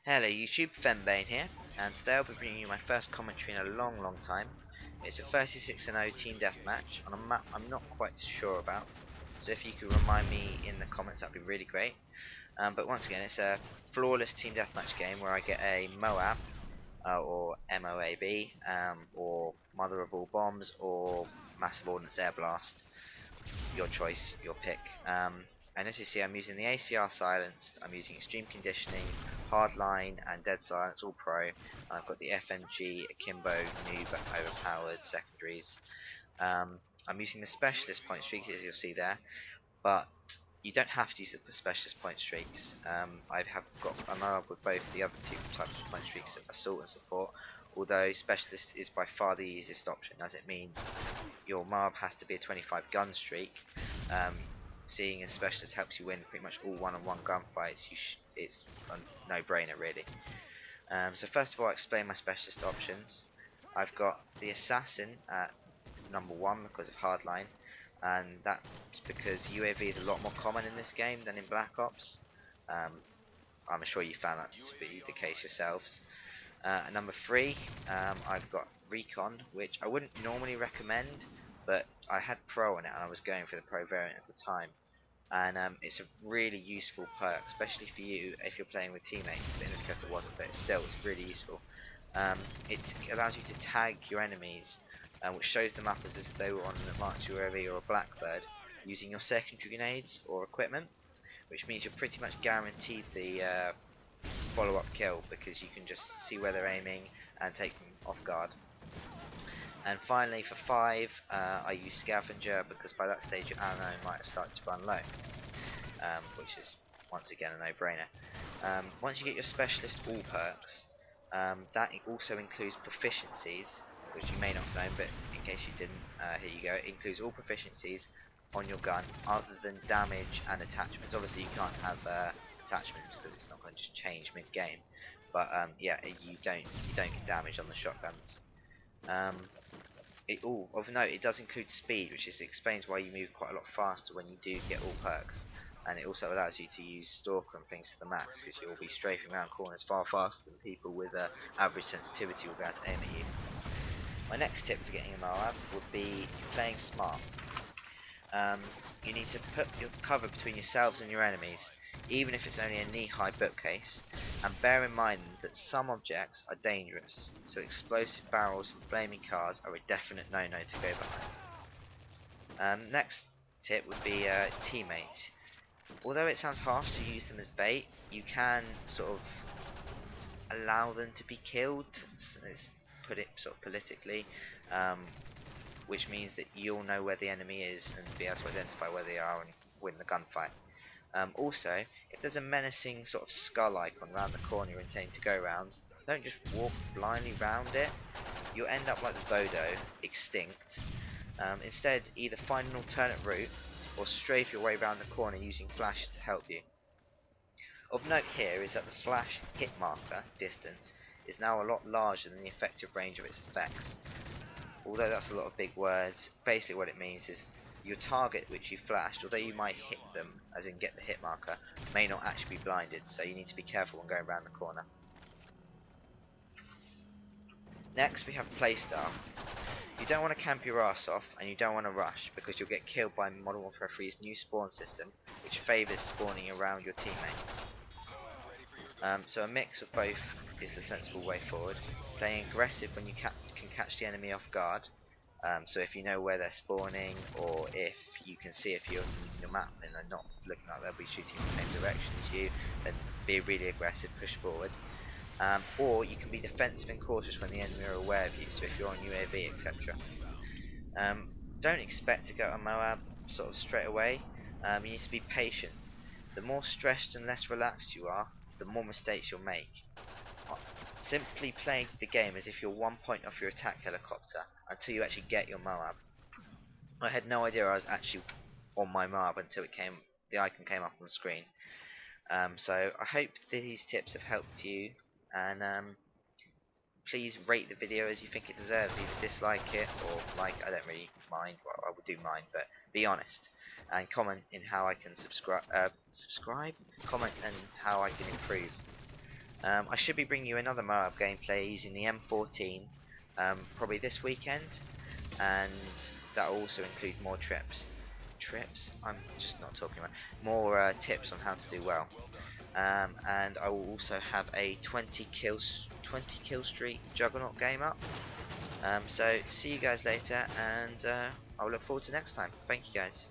Hello YouTube, Fenbane here, and today I'll be bringing you my first commentary in a long time. It's a 36-0 team deathmatch on a map I'm not quite sure about, so if you could remind me in the comments that'd be really great. But once again, it's a flawless team deathmatch game where I get a MOAB, or MOAB, or Mother of All Bombs, or Massive Ordnance Air Blast. Your choice, your pick. And as you see, I'm using the ACR silenced, I'm using extreme conditioning, hardline and dead silence, all pro. I've got the FMG, akimbo, noob, overpowered secondaries. I'm using the specialist point streaks as you'll see there, but you don't have to use the specialist point streaks. I have got a MOAB with both the other two types of point streaks, assault and support, although specialist is by far the easiest option, as it means your MOAB has to be a 25 gun streak. Seeing a specialist helps you win pretty much all one-on-one gunfights. It's a no-brainer really. So first of all, I'll explain my specialist options. I've got the assassin at number 1 because of hardline, and that's because UAV is a lot more common in this game than in Black Ops. I'm sure you found that to be the case yourselves. At number 3, I've got Recon, which I wouldn't normally recommend, but I had Pro on it and I was going for the Pro variant at the time. And it's a really useful perk, especially for you if you're playing with teammates. But in this case it wasn't, but still it's really useful. It allows you to tag your enemies, which shows them up as if they were on an advanced UAV or a Blackbird, using your secondary grenades or equipment, which means you're pretty much guaranteed the follow-up kill, because you can just see where they're aiming and take them off guard. And finally, for 5, I use Scavenger, because by that stage your ammo might have started to run low, which is once again a no-brainer. Once you get your specialist all perks, that also includes proficiencies, which you may not know, but in case you didn't, here you go. It includes all proficiencies on your gun other than damage and attachments. Obviously you can't have attachments because it's not going to just change mid-game, but yeah, you don't get damage on the shotguns. Of note, it does include speed, which explains why you move quite a lot faster when you do get all perks, and it also allows you to use Stalker and things to the max, because you'll be strafing around corners far faster than people with average sensitivity will be able to aim at you. My next tip for getting a MOAB would be playing smart. You need to put your cover between yourselves and your enemies, even if it's only a knee-high bookcase, and bear in mind that some objects are dangerous, so explosive barrels and flaming cars are a definite no-no to go behind. Next tip would be teammates. Although it sounds harsh to use them as bait, you can sort of allow them to be killed, let's put it sort of politically, which means that you'll know where the enemy is and be able to identify where they are and win the gunfight. Also, if there's a menacing sort of skull icon around the corner you're intending to go around, don't just walk blindly round it. You'll end up like the dodo, extinct. Instead, either find an alternate route or strafe your way around the corner using flashes to help you. Of note here is that the flash hit marker distance is now a lot larger than the effective range of its effects. Although that's a lot of big words, basically what it means is your target which you flashed, although you might hit them, as in get the hit marker, may not actually be blinded, so you need to be careful when going around the corner. Next we have playstyle. You don't want to camp your ass off, and you don't want to rush, because you'll get killed by Modern Warfare 3's new spawn system, which favours spawning around your teammates. So a mix of both is the sensible way forward. Playing aggressive when you can catch the enemy off guard, so if you know where they're spawning, or if you can see if you're using the map and they're not looking like they'll be shooting in the same direction as you, then be really aggressive, push forward. Or you can be defensive and cautious when the enemy are aware of you, so if you're on UAV, etc. Don't expect to go to MOAB sort of straight away. You need to be patient. The more stressed and less relaxed you are, the more mistakes you'll make. Simply playing the game as if you're 1 point off your attack helicopter until you actually get your MOAB. I had no idea I was actually on my MOAB until the icon came up on the screen. So I hope these tips have helped you, and please rate the video as you think it deserves. Either dislike it or like. I don't really mind. Well, I would do mind, but be honest. And comment in how I can subscribe. Comment and how I can improve. I should be bringing you another MOAB gameplay using the M14 probably this weekend, and that will also include more trips. I'm just not talking about more tips on how to do well. And I will also have a 20 kill streak Juggernaut game up. So see you guys later, and I'll look forward to next time. Thank you guys.